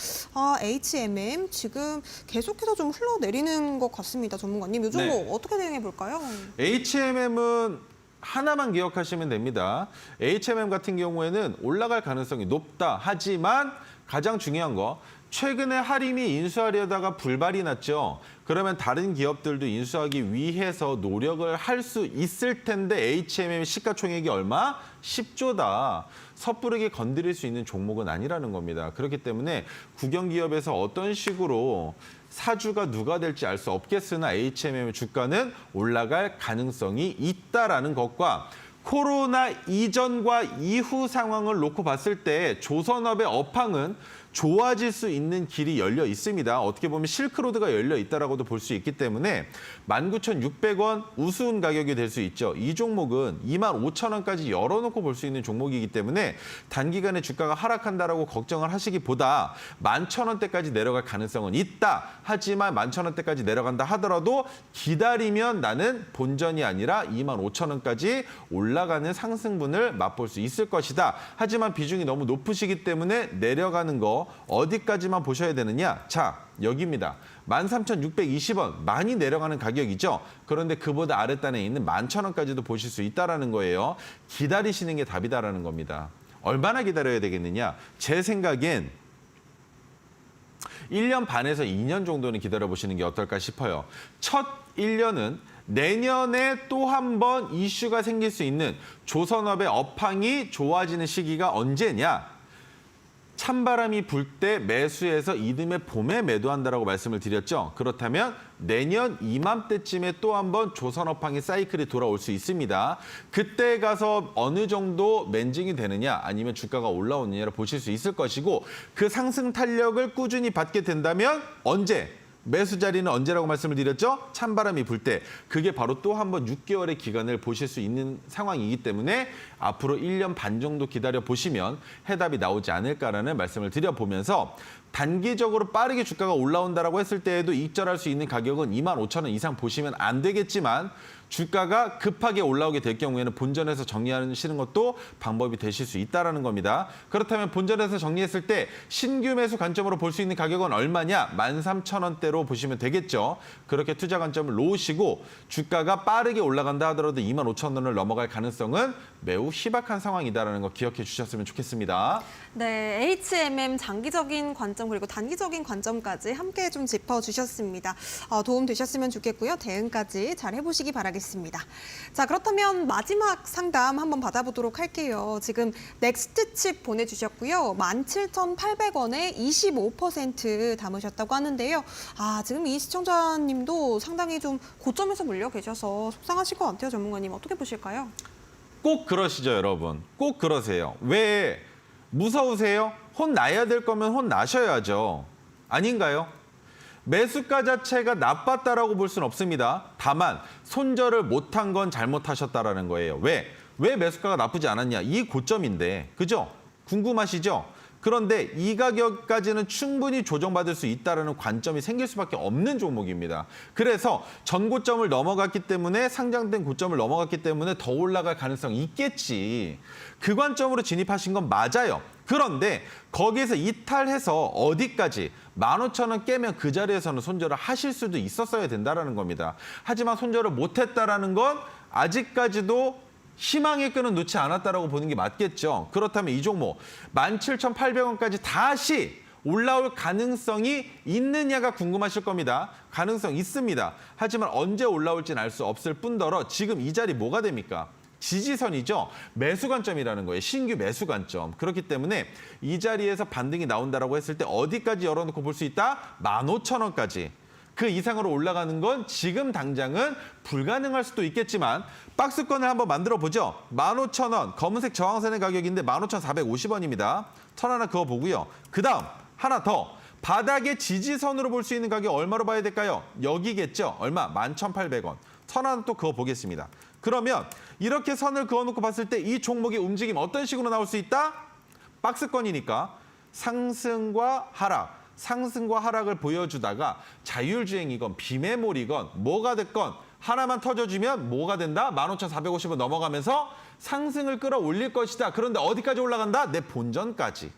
HMM 지금 계속해서 좀 흘러내리는 것 같습니다. 전문가님, 이 종목
네.
어떻게 대응해 볼까요?
HMM은 하나만 기억하시면 됩니다. HMM 같은 경우에는 올라갈 가능성이 높다. 하지만 가장 중요한 거 최근에 하림이 인수하려다가 불발이 났죠. 그러면 다른 기업들도 인수하기 위해서 노력을 할 수 있을 텐데 HMM 시가총액이 얼마? 10조다. 섣부르게 건드릴 수 있는 종목은 아니라는 겁니다. 그렇기 때문에 국영기업에서 어떤 식으로 사주가 누가 될지 알 수 없겠으나 HMM의 주가는 올라갈 가능성이 있다라는 것과 코로나 이전과 이후 상황을 놓고 봤을 때 조선업의 업황은 좋아질 수 있는 길이 열려 있습니다. 어떻게 보면 실크로드가 열려 있다라고도 볼 수 있기 때문에 19,600원 우스운 가격이 될 수 있죠. 이 종목은 25,000원까지 열어놓고 볼 수 있는 종목이기 때문에 단기간에 주가가 하락한다라고 걱정을 하시기보다 11,000원대까지 내려갈 가능성은 있다. 하지만 11,000원대까지 내려간다 하더라도 기다리면 나는 본전이 아니라 25,000원까지 올라가는 상승분을 맛볼 수 있을 것이다. 하지만 비중이 너무 높으시기 때문에 내려가는 거 어디까지만 보셔야 되느냐? 자, 여기입니다. 13,620원 많이 내려가는 가격이죠. 그런데 그보다 아랫단에 있는 11,000원까지도 보실 수 있다는 거예요. 기다리시는 게 답이다라는 겁니다. 얼마나 기다려야 되겠느냐? 제 생각엔 1년 반에서 2년 정도는 기다려보시는 게 어떨까 싶어요. 첫 1년은 내년에 또 한 번 이슈가 생길 수 있는 조선업의 업황이 좋아지는 시기가 언제냐? 찬바람이 불 때 매수해서 이듬해 봄에 매도한다라고 말씀을 드렸죠. 그렇다면 내년 이맘때쯤에 또 한 번 조선업황의 사이클이 돌아올 수 있습니다. 그때 가서 어느 정도 맨징이 되느냐 아니면 주가가 올라오느냐를 보실 수 있을 것이고 그 상승 탄력을 꾸준히 받게 된다면 언제? 매수 자리는 언제라고 말씀을 드렸죠? 찬바람이 불 때. 그게 바로 또 한 번 6개월의 기간을 보실 수 있는 상황이기 때문에 앞으로 1년 반 정도 기다려 보시면 해답이 나오지 않을까라는 말씀을 드려보면서 단기적으로 빠르게 주가가 올라온다라고 했을 때에도 익절할 수 있는 가격은 25,000원 이상 보시면 안 되겠지만 주가가 급하게 올라오게 될 경우에는 본전에서 정리하시는 것도 방법이 되실 수 있다는 겁니다. 그렇다면 본전에서 정리했을 때 신규 매수 관점으로 볼 수 있는 가격은 얼마냐? 13,000원대로 보시면 되겠죠. 그렇게 투자 관점을 놓으시고 주가가 빠르게 올라간다 하더라도 25,000원을 넘어갈 가능성은 매우 희박한 상황이다라는 거 기억해 주셨으면 좋겠습니다.
네, HMM 장기적인 관점 그리고 단기적인 관점까지 함께 좀 짚어주셨습니다. 도움 되셨으면 좋겠고요. 대응까지 잘 해보시기 바라겠습니다. 자, 그렇다면 마지막 상담 한번 받아보도록 할게요. 지금 넥스트칩 보내주셨고요. 17,800원에 25% 담으셨다고 하는데요. 지금 이 시청자님도 상당히 좀 고점에서 물려 계셔서 속상하실 것 같아요. 전문가님 어떻게 보실까요?
꼭 그러시죠, 여러분. 꼭 그러세요. 왜 무서우세요? 혼나야 될 거면 혼나셔야죠. 아닌가요? 매수가 자체가 나빴다라고 볼 수는 없습니다. 다만 손절을 못한 건 잘못하셨다라는 거예요. 왜 매수가가 나쁘지 않았냐? 이 고점인데, 그죠? 궁금하시죠? 그런데 이 가격까지는 충분히 조정받을 수 있다는 관점이 생길 수밖에 없는 종목입니다. 그래서 전 고점을 넘어갔기 때문에 상장된 고점을 넘어갔기 때문에 더 올라갈 가능성이 있겠지. 그 관점으로 진입하신 건 맞아요. 그런데 거기에서 이탈해서 어디까지 15,000원 깨면 그 자리에서는 손절을 하실 수도 있었어야 된다는 겁니다. 하지만 손절을 못했다는 건 아직까지도 희망의 끈은 놓지 않았다라고 보는 게 맞겠죠. 그렇다면 이 종목 17,800원까지 다시 올라올 가능성이 있느냐가 궁금하실 겁니다. 가능성 있습니다. 하지만 언제 올라올지는 알 수 없을 뿐더러 지금 이 자리 뭐가 됩니까? 지지선이죠. 매수 관점이라는 거예요. 신규 매수 관점. 그렇기 때문에 이 자리에서 반등이 나온다라고 했을 때 어디까지 열어놓고 볼 수 있다? 15,000원까지. 그 이상으로 올라가는 건 지금 당장은 불가능할 수도 있겠지만 박스권을 한번 만들어 보죠. 15,000원 검은색 저항선의 가격인데 15,450원입니다. 선 하나 그어 보고요. 그다음 하나 더 바닥의 지지선으로 볼 수 있는 가격 얼마로 봐야 될까요? 여기겠죠. 얼마? 11,800원. 선 하나 또 그어 보겠습니다. 그러면 이렇게 선을 그어놓고 봤을 때 이 종목의 움직임 어떤 식으로 나올 수 있다? 박스권이니까 상승과 하락. 상승과 하락을 보여주다가 자율주행이건 비메모리건 뭐가 됐건 하나만 터져주면 뭐가 된다? 15,450원 넘어가면서 상승을 끌어올릴 것이다. 그런데 어디까지 올라간다? 내 본전까지.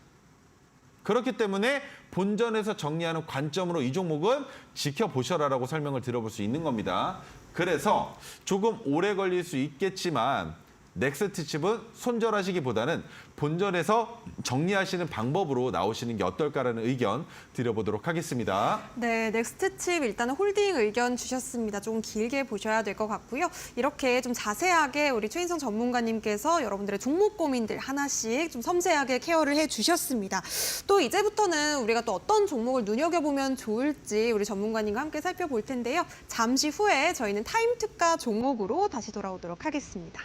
그렇기 때문에 본전에서 정리하는 관점으로 이 종목은 지켜보셔라라고 설명을 드려볼 수 있는 겁니다. 그래서 조금 오래 걸릴 수 있겠지만 넥스트칩은 손절하시기보다는 본전에서 정리하시는 방법으로 나오시는 게 어떨까라는 의견 드려보도록 하겠습니다.
네, 넥스트칩 일단은 홀딩 의견 주셨습니다. 좀 길게 보셔야 될 것 같고요. 이렇게 좀 자세하게 우리 최인성 전문가님께서 여러분들의 종목 고민들 하나씩 좀 섬세하게 케어를 해주셨습니다. 또 이제부터는 우리가 또 어떤 종목을 눈여겨보면 좋을지 우리 전문가님과 함께 살펴볼 텐데요. 잠시 후에 저희는 타임 특가 종목으로 다시 돌아오도록 하겠습니다.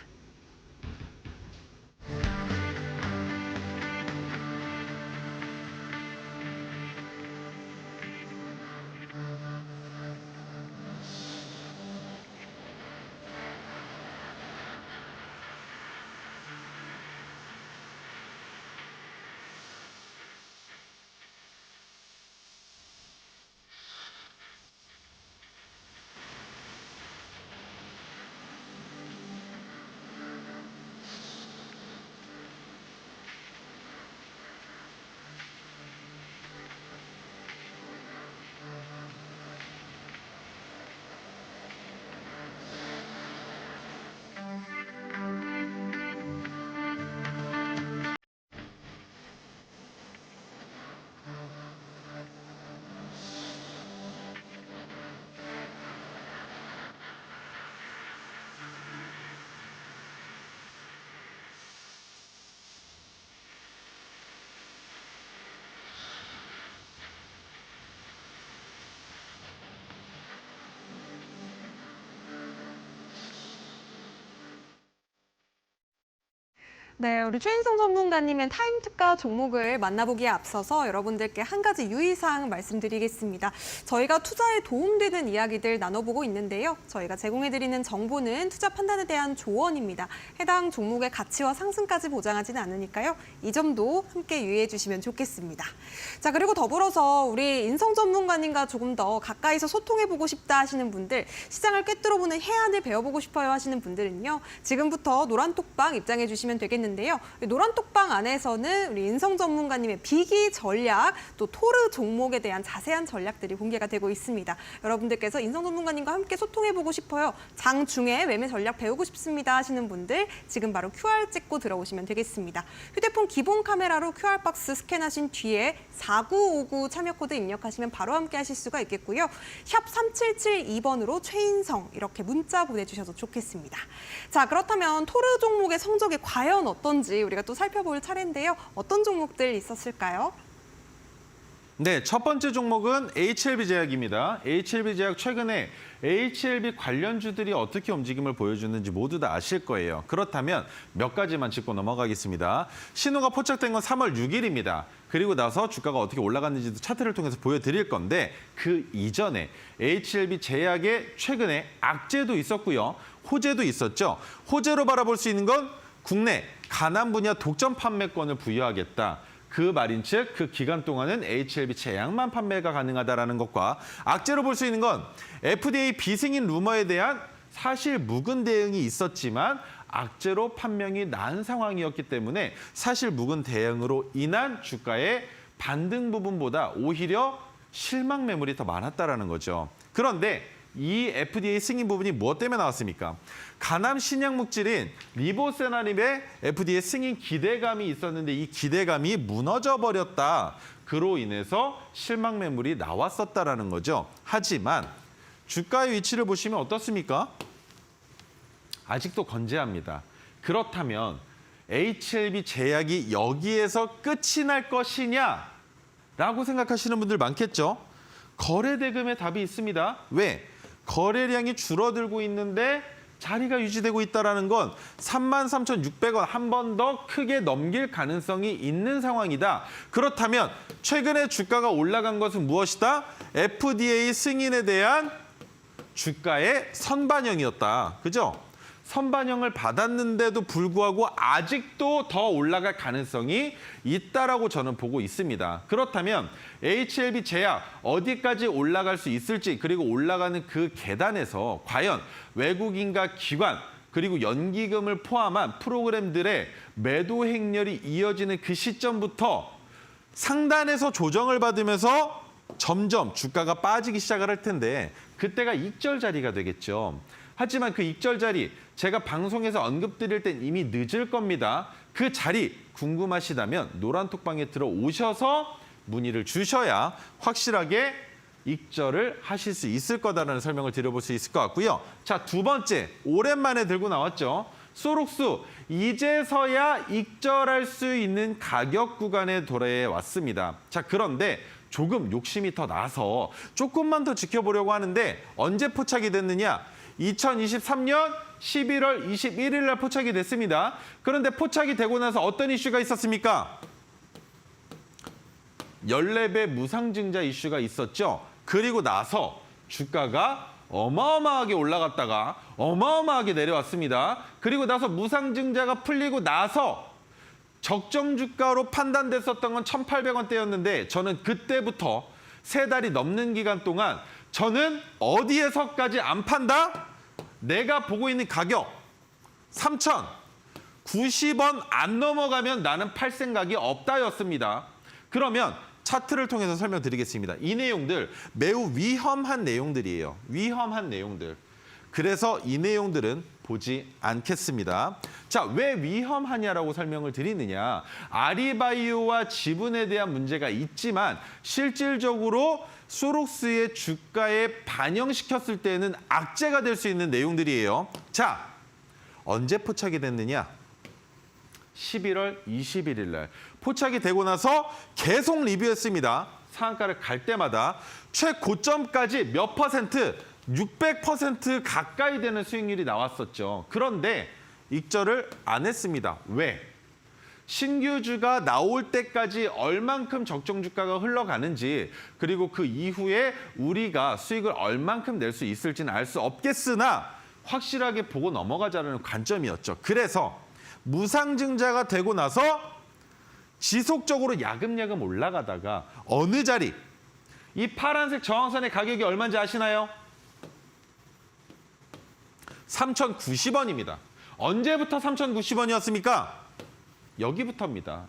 네, 우리 최인성 전문가님의 타임 특가 종목을 만나보기에 앞서서 여러분들께 한 가지 유의사항 말씀드리겠습니다. 저희가 투자에 도움되는 이야기들 나눠보고 있는데요. 저희가 제공해드리는 정보는 투자 판단에 대한 조언입니다. 해당 종목의 가치와 상승까지 보장하지는 않으니까요. 이 점도 함께 유의해 주시면 좋겠습니다. 자, 그리고 더불어서 우리 인성 전문가님과 조금 더 가까이서 소통해보고 싶다 하시는 분들, 시장을 꿰뚫어보는 해안을 배워보고 싶어요 하시는 분들은요. 지금부터 노란톡방 입장해 주시면 되겠는데요. 노란톡방 안에서는 우리 인성 전문가님의 비기 전략, 또 토르 종목에 대한 자세한 전략들이 공개가 되고 있습니다. 여러분들께서 인성 전문가님과 함께 소통해보고 싶어요. 장중에 매매 전략 배우고 싶습니다 하시는 분들 지금 바로 QR 찍고 들어오시면 되겠습니다. 휴대폰 기본 카메라로 QR 박스 스캔하신 뒤에 4959 참여 코드 입력하시면 바로 함께 하실 수가 있겠고요. 샵 3772번으로 최인성 이렇게 문자 보내주셔도 좋겠습니다. 자, 그렇다면 토르 종목의 성적이 과연 어떤지 우리가 또 살펴볼 차례인데요. 어떤 종목들 있었을까요?
네, 첫 번째 종목은 HLB제약입니다. HLB제약 최근에 HLB 관련주들이 어떻게 움직임을 보여주는지 모두 다 아실 거예요. 그렇다면 몇 가지만 짚고 넘어가겠습니다. 신호가 포착된 건 3월 6일입니다. 그리고 나서 주가가 어떻게 올라갔는지도 차트를 통해서 보여드릴 건데 그 이전에 HLB제약에 최근에 악재도 있었고요. 호재도 있었죠. 호재로 바라볼 수 있는 건 국내 간암 분야 독점 판매권을 부여하겠다. 그 말인 즉 그 기간 동안은 HLB 제약만 판매가 가능하다는 것과 악재로 볼 수 있는 건 FDA 비승인 루머에 대한 사실 묵은 대응이 있었지만 악재로 판명이 난 상황이었기 때문에 사실 묵은 대응으로 인한 주가의 반등 부분보다 오히려 실망 매물이 더 많았다는 거죠. 그런데 이 FDA 승인 부분이 무엇 때문에 나왔습니까? 간암 신약 물질인 리보세나립의 FDA 승인 기대감이 있었는데 이 기대감이 무너져 버렸다. 그로 인해서 실망 매물이 나왔었다라는 거죠. 하지만 주가의 위치를 보시면 어떻습니까? 아직도 건재합니다. 그렇다면 HLB 제약이 여기에서 끝이 날 것이냐라고 생각하시는 분들 많겠죠? 거래 대금의 답이 있습니다. 왜? 거래량이 줄어들고 있는데 자리가 유지되고 있다는 건 33,600원 한 번 더 크게 넘길 가능성이 있는 상황이다. 그렇다면 최근에 주가가 올라간 것은 무엇이다? FDA 승인에 대한 주가의 선반영이었다. 그죠? 선반영을 받았는데도 불구하고 아직도 더 올라갈 가능성이 있다라고 저는 보고 있습니다. 그렇다면 HLB 제약 어디까지 올라갈 수 있을지 그리고 올라가는 그 계단에서 과연 외국인과 기관 그리고 연기금을 포함한 프로그램들의 매도 행렬이 이어지는 그 시점부터 상단에서 조정을 받으면서 점점 주가가 빠지기 시작을 할 텐데 그때가 익절 자리가 되겠죠. 하지만 그 익절 자리 제가 방송에서 언급드릴 땐 이미 늦을 겁니다. 그 자리 궁금하시다면 노란톡방에 들어오셔서 문의를 주셔야 확실하게 익절을 하실 수 있을 거다라는 설명을 드려볼 수 있을 것 같고요. 자, 두 번째 오랜만에 들고 나왔죠. 소록수 이제서야 익절할 수 있는 가격 구간에 도래왔습니다. 자, 그런데 조금 욕심이 더 나서 조금만 더 지켜보려고 하는데 언제 포착이 됐느냐? 2023년 11월 21일 날 포착이 됐습니다. 그런데 포착이 되고 나서 어떤 이슈가 있었습니까? 14배 무상증자 이슈가 있었죠. 그리고 나서 주가가 어마어마하게 올라갔다가 어마어마하게 내려왔습니다. 그리고 나서 무상증자가 풀리고 나서 적정 주가로 판단됐었던 건 1,800원대였는데 저는 그때부터 3달이 넘는 기간 동안 저는 어디에서까지 안 판다? 내가 보고 있는 가격 3,090원 안 넘어가면 나는 팔 생각이 없다였습니다. 그러면 차트를 통해서 설명드리겠습니다. 이 내용들 매우 위험한 내용들이에요. 위험한 내용들. 그래서 이 내용들은 보지 않겠습니다. 자, 왜 위험하냐라고 설명을 드리느냐. 아리바이오와 지분에 대한 문제가 있지만 실질적으로 소록스의 주가에 반영시켰을 때는 악재가 될 수 있는 내용들이에요. 자, 언제 포착이 됐느냐? 11월 21일 날 포착이 되고 나서 계속 리뷰했습니다. 상한가를 갈 때마다 최고점까지 몇 퍼센트, 600% 가까이 되는 수익률이 나왔었죠. 그런데 익절을 안 했습니다. 왜? 신규주가 나올 때까지 얼만큼 적정 주가가 흘러가는지 그리고 그 이후에 우리가 수익을 얼만큼 낼 수 있을지는 알 수 없겠으나 확실하게 보고 넘어가자는 관점이었죠. 그래서 무상증자가 되고 나서 지속적으로 야금야금 올라가다가 어느 자리, 이 파란색 저항선의 가격이 얼마인지 아시나요? 3,090원입니다. 언제부터 3,090원이었습니까? 여기부터입니다.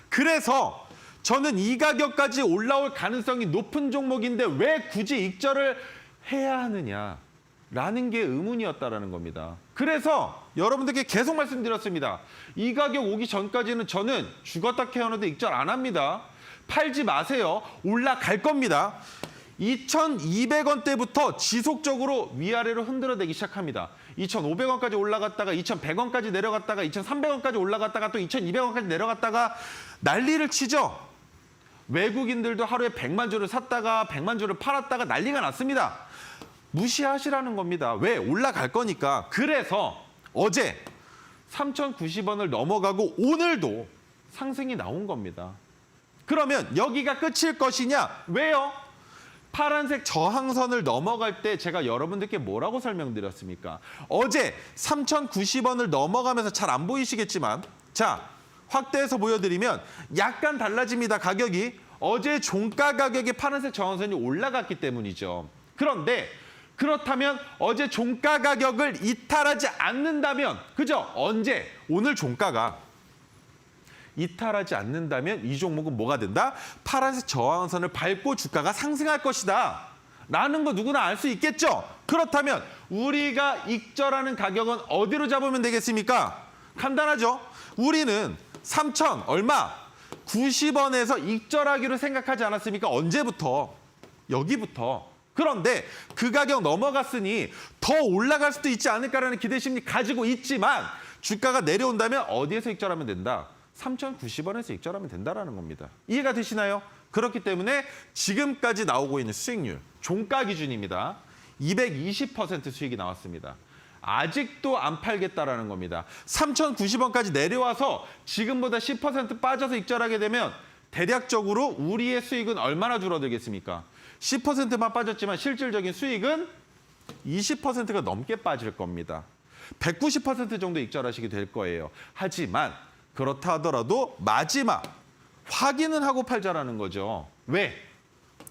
그래서 저는 이 가격까지 올라올 가능성이 높은 종목인데 왜 굳이 익절을 해야 하느냐라는 게 의문이었다라는 겁니다. 그래서 여러분들께 계속 말씀드렸습니다. 이 가격 오기 전까지는 저는 죽었다 깨어나도 익절 안 합니다. 팔지 마세요. 올라갈 겁니다. 2,200원대부터 지속적으로 위아래로 흔들어대기 시작합니다. 2,500원까지 올라갔다가 2,100원까지 내려갔다가 2,300원까지 올라갔다가 또 2,200원까지 내려갔다가 난리를 치죠. 외국인들도 하루에 100만 주를 샀다가 100만 주를 팔았다가 난리가 났습니다. 무시하시라는 겁니다. 왜? 올라갈 거니까. 그래서 어제 3,090원을 넘어가고 오늘도 상승이 나온 겁니다. 그러면 여기가 끝일 것이냐? 왜요? 파란색 저항선을 넘어갈 때 제가 여러분들께 뭐라고 설명드렸습니까? 어제 3,090원을 넘어가면서 잘 안 보이시겠지만 자, 확대해서 보여드리면 약간 달라집니다. 가격이. 어제 종가 가격의 파란색 저항선이 올라갔기 때문이죠. 그런데 그렇다면 어제 종가 가격을 이탈하지 않는다면 그죠? 언제? 오늘 종가가 이탈하지 않는다면 이 종목은 뭐가 된다? 파란색 저항선을 밟고 주가가 상승할 것이다. 라는 거 누구나 알 수 있겠죠? 그렇다면 우리가 익절하는 가격은 어디로 잡으면 되겠습니까? 간단하죠? 우리는 3,000 얼마? 90원에서 익절하기로 생각하지 않았습니까? 언제부터? 여기부터. 그런데 그 가격 넘어갔으니 더 올라갈 수도 있지 않을까라는 기대심리 가지고 있지만 주가가 내려온다면 어디에서 익절하면 된다? 3,090원에서 익절하면 된다는 겁니다. 이해가 되시나요? 그렇기 때문에 지금까지 나오고 있는 수익률, 종가 기준입니다. 220% 수익이 나왔습니다. 아직도 안 팔겠다라는 겁니다. 3,090원까지 내려와서 지금보다 10% 빠져서 익절하게 되면 대략적으로 우리의 수익은 얼마나 줄어들겠습니까? 10%만 빠졌지만 실질적인 수익은 20%가 넘게 빠질 겁니다. 190% 정도 익절하시게 될 거예요. 하지만 그렇다 하더라도 마지막 확인은 하고 팔자라는 거죠. 왜?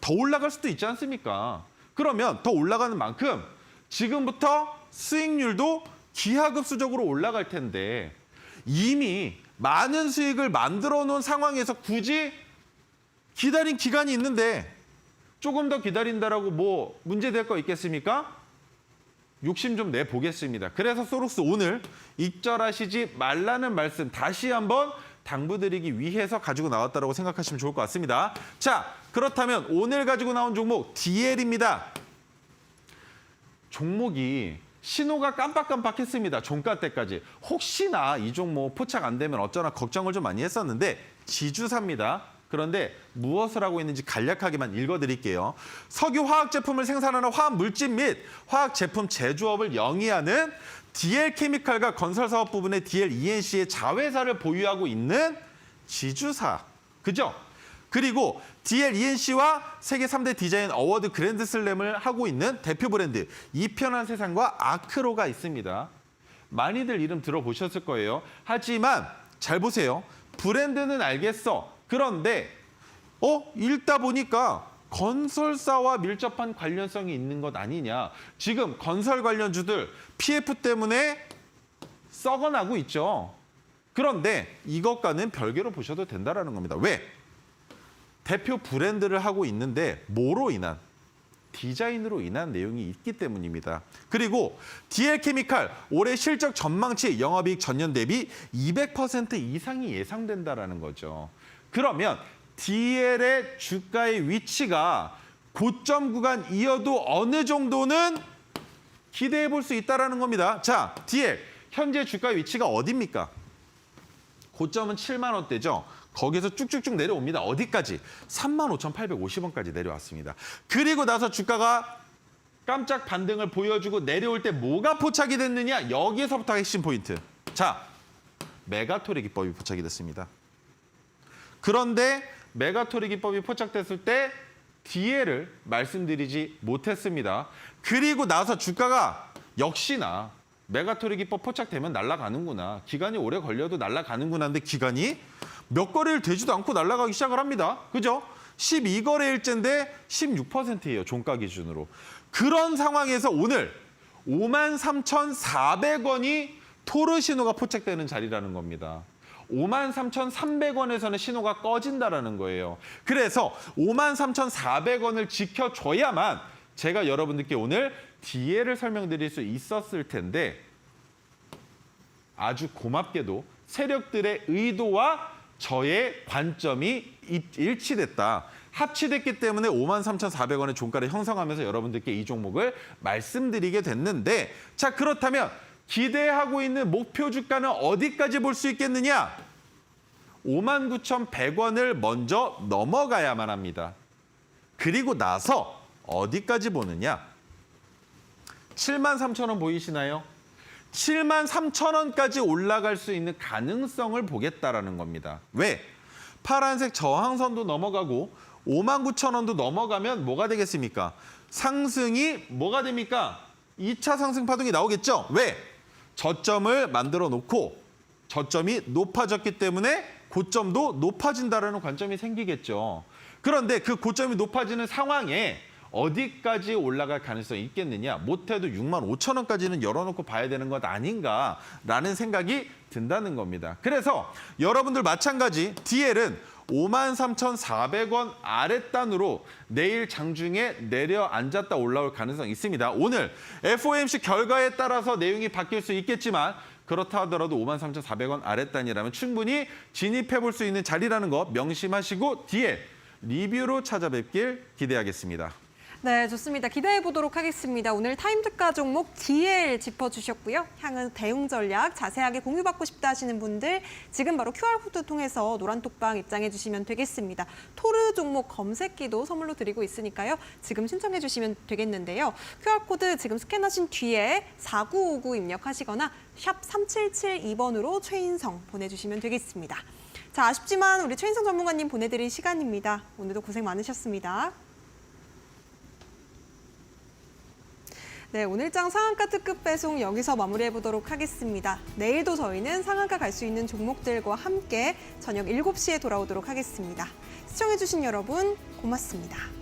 더 올라갈 수도 있지 않습니까? 그러면 더 올라가는 만큼 지금부터 수익률도 기하급수적으로 올라갈 텐데 이미 많은 수익을 만들어 놓은 상황에서 굳이 기다린 기간이 있는데 조금 더 기다린다라고 뭐 문제될 거 있겠습니까? 욕심 좀 내보겠습니다. 그래서 소록스 오늘 익절하시지 말라는 말씀 다시 한번 당부드리기 위해서 가지고 나왔다고 생각하시면 좋을 것 같습니다. 자, 그렇다면 오늘 가지고 나온 종목 DL입니다. 종목이 신호가 깜빡깜빡했습니다. 종가 때까지. 혹시나 이 종목 포착 안 되면 어쩌나 걱정을 좀 많이 했었는데 지주사입니다. 그런데 무엇을 하고 있는지 간략하게만 읽어드릴게요. 석유 화학 제품을 생산하는 화학 물질 및 화학 제품 제조업을 영위하는 DL케미칼과 건설 사업 부분의 DLENC의 자회사를 보유하고 있는 지주사. 그죠? 그리고 DLENC와 세계 3대 디자인 어워드 그랜드슬램을 하고 있는 대표 브랜드 이편한 세상과 아크로가 있습니다. 많이들 이름 들어보셨을 거예요. 하지만 잘 보세요. 브랜드는 알겠어. 그런데 읽다 보니까 건설사와 밀접한 관련성이 있는 것 아니냐. 지금 건설 관련주들 PF 때문에 썩어나고 있죠. 그런데 이것과는 별개로 보셔도 된다는 겁니다. 왜? 대표 브랜드를 하고 있는데 뭐로 인한? 디자인으로 인한 내용이 있기 때문입니다. 그리고 DL케미칼 올해 실적 전망치 영업이익 전년 대비 200% 이상이 예상된다는 거죠. 그러면 DL의 주가의 위치가 고점 구간이어도 어느 정도는 기대해 볼 수 있다는 겁니다. 자, DL 현재 주가 위치가 어디입니까? 고점은 7만 원대죠. 거기서 쭉쭉쭉 내려옵니다. 어디까지? 35,850원까지 내려왔습니다. 그리고 나서 주가가 깜짝 반등을 보여주고 내려올 때 뭐가 포착이 됐느냐? 여기에서부터 핵심 포인트. 자, 메가토리 기법이 포착이 됐습니다. 그런데 메가토리 기법이 포착됐을 때 DL을 말씀드리지 못했습니다. 그리고 나서 주가가 역시나 메가토리 기법 포착되면 날아가는구나. 기간이 오래 걸려도 날아가는구나. 근데 기간이 몇 거래일 되지도 않고 날아가기 시작을 합니다. 그죠? 12거래일째인데 16%예요. 종가 기준으로. 그런 상황에서 오늘 53,400원이 토르 신호가 포착되는 자리라는 겁니다. 53,300원에서는 신호가 꺼진다라는 거예요. 그래서 53,400원을 지켜줘야만 제가 여러분들께 오늘 DL을 설명드릴 수 있었을 텐데 아주 고맙게도 세력들의 의도와 저의 관점이 일치됐다. 합치됐기 때문에 53,400원의 종가를 형성하면서 여러분들께 이 종목을 말씀드리게 됐는데 자 그렇다면 기대하고 있는 목표 주가는 어디까지 볼 수 있겠느냐? 59,100원을 먼저 넘어가야만 합니다. 그리고 나서 어디까지 보느냐? 73,000원 보이시나요? 73,000원까지 올라갈 수 있는 가능성을 보겠다라는 겁니다. 왜? 파란색 저항선도 넘어가고 59,000원도 넘어가면 뭐가 되겠습니까? 상승이 뭐가 됩니까? 2차 상승 파동이 나오겠죠? 왜? 저점을 만들어 놓고 저점이 높아졌기 때문에 고점도 높아진다라는 관점이 생기겠죠. 그런데 그 고점이 높아지는 상황에 어디까지 올라갈 가능성이 있겠느냐? 못해도 65,000원까지는 열어놓고 봐야 되는 것 아닌가라는 생각이 든다는 겁니다. 그래서 여러분들 마찬가지 DL은 53,400원 아랫단으로 내일 장중에 내려앉았다 올라올 가능성이 있습니다. 오늘 FOMC 결과에 따라서 내용이 바뀔 수 있겠지만 그렇다 하더라도 53,400원 아랫단이라면 충분히 진입해 볼 수 있는 자리라는 거 명심하시고 DL 리뷰로 찾아뵙길 기대하겠습니다.
네, 좋습니다. 기대해 보도록 하겠습니다. 오늘 타임특가 종목 DL 짚어주셨고요. 향후 대응 전략 자세하게 공유받고 싶다 하시는 분들 지금 바로 QR코드 통해서 노란톡방 입장해 주시면 되겠습니다. 토르 종목 검색기도 선물로 드리고 있으니까요. 지금 신청해 주시면 되겠는데요. QR코드 지금 스캔하신 뒤에 4959 입력하시거나 샵 3772번으로 최인성 보내주시면 되겠습니다. 자, 아쉽지만 우리 최인성 전문가님 보내드릴 시간입니다. 오늘도 고생 많으셨습니다. 네, 오늘장 상한가 특급 배송 여기서 마무리해보도록 하겠습니다. 내일도 저희는 상한가 갈 수 있는 종목들과 함께 저녁 7시에 돌아오도록 하겠습니다. 시청해주신 여러분 고맙습니다.